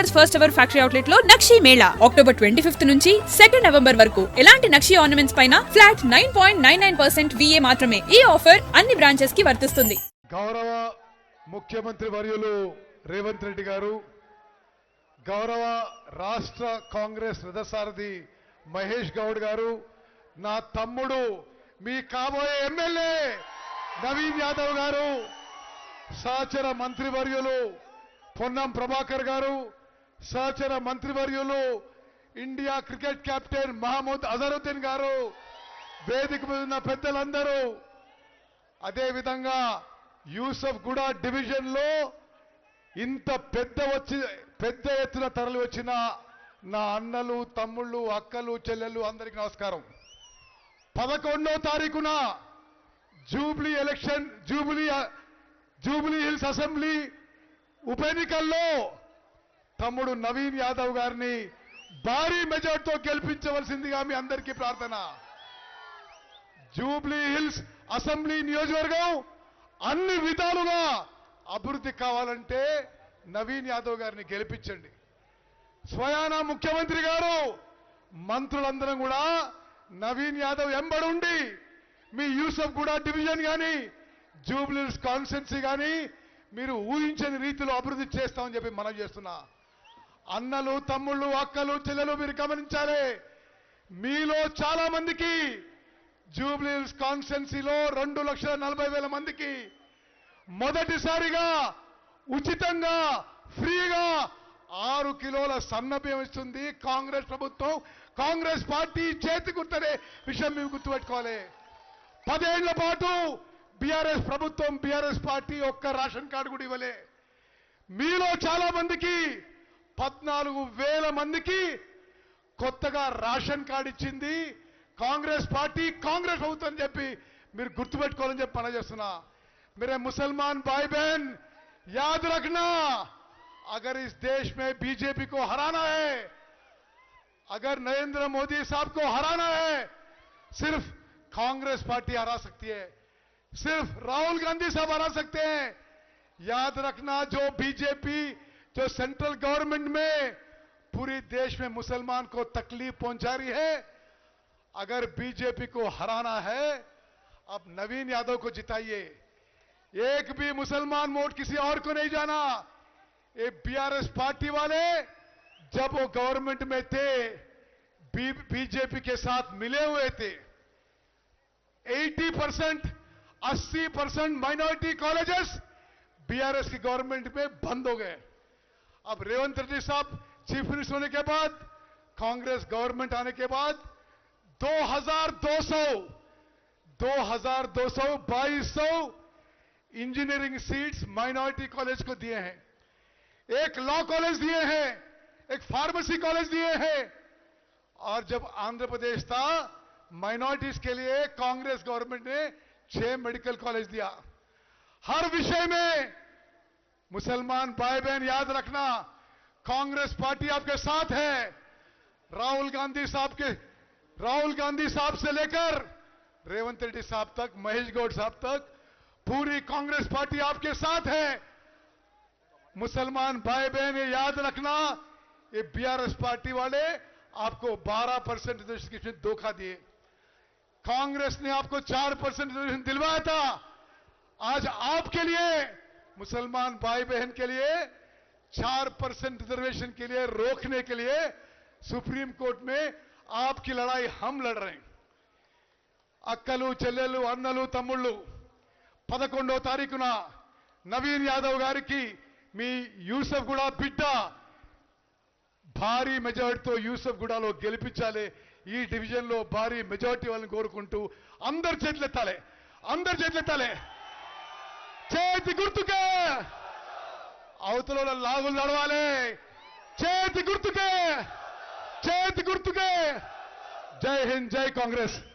Jewellers first ever factory outlet లో నక్షి Mela October 25 నుంచి 2 November వరకు ఎలాంటి నక్షి ఆర్నమెంట్స్ పైన ఫ్లాట్ 9.99% VA మాత్రమే. ఈ ఆఫర్ అన్ని బ్రాంచెస్ కి వర్తిస్తుంది. గౌరవ ముఖ్యమంత్రి వర్యులు రేవంత్ రెడ్డి గారు, గౌరవ రాష్ట్ర కాంగ్రెస్ రథసారథి మహేష్ గౌడ్ గారు, నా తమ్ముడు మీ కాబోయే ఎమ్మెల్యే నవీన్ యాదవ్ గారు, సహచర మంత్రివర్యులు పొన్నం ప్రభాకర్ గారు, సహచర మంత్రివర్యులు India cricket captain Mohammad Azharuddin garu, వేదిక మీద ఉన్న పెద్దలందరూ, అదేవిధంగా యూసఫ్ గూడ డివిజన్ లో ఇంత పెద్ద ఎత్తున తరలి వచ్చిన నా అన్నలు, తమ్ముళ్ళు, అక్కలు, చెల్లెళ్ళు అందరికీ నమస్కారం. 11వ తారీఖున జూబ్లీ హిల్స్ అసెంబ్లీ ఉప ఎన్నికల్లో తమ్ముడు నవీన్ యాదవ్ గారిని భారీ మెజార్టీతో గెలిపించవలసిందిగా మీ అందరికీ ప్రార్థన. జూబ్లీ హిల్స్ అసెంబ్లీ నియోజకవర్గం అన్ని విధాలుగా అభివృద్ధి కావాలంటే నవీన్ యాదవ్ గారిని గెలిపించండి. స్వయాన ముఖ్యమంత్రి గారు, మంత్రులందరం కూడా నవీన్ యాదవ్ ఎంబడుండి మీ యూసఫ్ గూడ డివిజన్ కానీ జూబ్లీ హిల్స్ కాన్స్టిట్యున్సీ కానీ మీరు ఊహించని రీతిలో అభివృద్ధి చేస్తామని చెప్పి మనం చేస్తున్నా. అన్నలు, తమ్ముళ్ళు, అక్కలు, చెల్లెలు మీరు గమనించాలి. మీలో చాలా మందికి జూబ్లీ హిల్స్ కాన్స్టిట్యున్సీలో 2,40,000 మందికి మొదటిసారిగా ఉచితంగా ఫ్రీగా 6 కిలోల సన్నబియ్యం ఇస్తుంది కాంగ్రెస్ ప్రభుత్వం, కాంగ్రెస్ పార్టీ చేతి గుర్తనే విషయం మేము గుర్తుపెట్టుకోవాలి. 10 ఏళ్ల పాటు బీఆర్ఎస్ ప్రభుత్వం, బీఆర్ఎస్ పార్టీ ఒక్క రేషన్ కార్డు కూడా ఇవ్వలే. మీలో చాలా మందికి 14,000 మందికి కొత్తగా రేషన్ కార్డు ఇచ్చింది కాంగ్రెస్ పార్టీ, కాంగ్రెస్ ప్రభుత్వం అని చెప్పి మీరు గుర్తుపెట్టుకోవాలని చెప్పి పని చేస్తున్నా. मेरे मुसलमान भाई बहन याद रखना, अगर इस देश में बीजेपी को हराना है, अगर नरेंद्र मोदी साहब को हराना है, सिर्फ कांग्रेस पार्टी हरा सकती है, सिर्फ राहुल गांधी साहब हरा सकते हैं. याद रखना, जो बीजेपी जो सेंट्रल गवर्नमेंट में पूरी देश में मुसलमान को तकलीफ पहुंचा रही है, अगर बीजेपी को हराना है, अब नवीन यादव को जिताइए. एक भी मुसलमान वोट किसी और को नहीं जाना. ये बीआरएस पार्टी वाले जब वो गवर्नमेंट में थे बीजेपी के साथ मिले हुए थे. 80% माइनॉरिटी कॉलेजेस बीआरएस की गवर्नमेंट में बंद हो गए. अब रेवंत रेड्डी साहब चीफ मिनिस्टर होने के बाद, कांग्रेस गवर्नमेंट आने के बाद 2200 इंजीनियरिंग सीट्स माइनॉरिटी कॉलेज को दिए हैं, एक लॉ कॉलेज दिए हैं, एक फार्मेसी कॉलेज दिए हैं. और जब आंध्र प्रदेश था, माइनॉरिटीज के लिए कांग्रेस गवर्नमेंट ने 6 मेडिकल कॉलेज दिया. हर विषय में मुसलमान भाई बहन याद रखना, कांग्रेस पार्टी आपके साथ है. राहुल गांधी साहब से लेकर रेवंत रेड्डी साहब तक, महेश गौड साहब तक पूरी कांग्रेस पार्टी आपके साथ है. मुसलमान भाई बहन ये याद रखना, ये बीआरएस पार्टी वाले आपको 12% रिजर्वेशन धोखा दिए. कांग्रेस ने आपको 4% रिजर्वेशन दिलवाया था. आज आपके लिए, मुसलमान भाई बहन के लिए 4% रिजर्वेशन के लिए रोकने के लिए सुप्रीम कोर्ट में आपकी लड़ाई हम लड़ रहे हैं. అక్కలు, చెల్లెళ్ళు, అన్నలు, తమ్ముళ్ళు, 11వ తారీఖున నవీన్ యాదవ్ గారికి మీ యూసఫ్ గూడ బిడ్డ భారీ మెజారిటీతో యూసఫ్ గూడలో గెలిపించాలి. ఈ డివిజన్ లో భారీ మెజారిటీ వాళ్ళని కోరుకుంటూ అందరి చేతులెత్తాలి, చేతి గుర్తుకే, అవతల లాగులు నడవాలి, చేతి గుర్తుకే. జై హింద్, జై కాంగ్రెస్.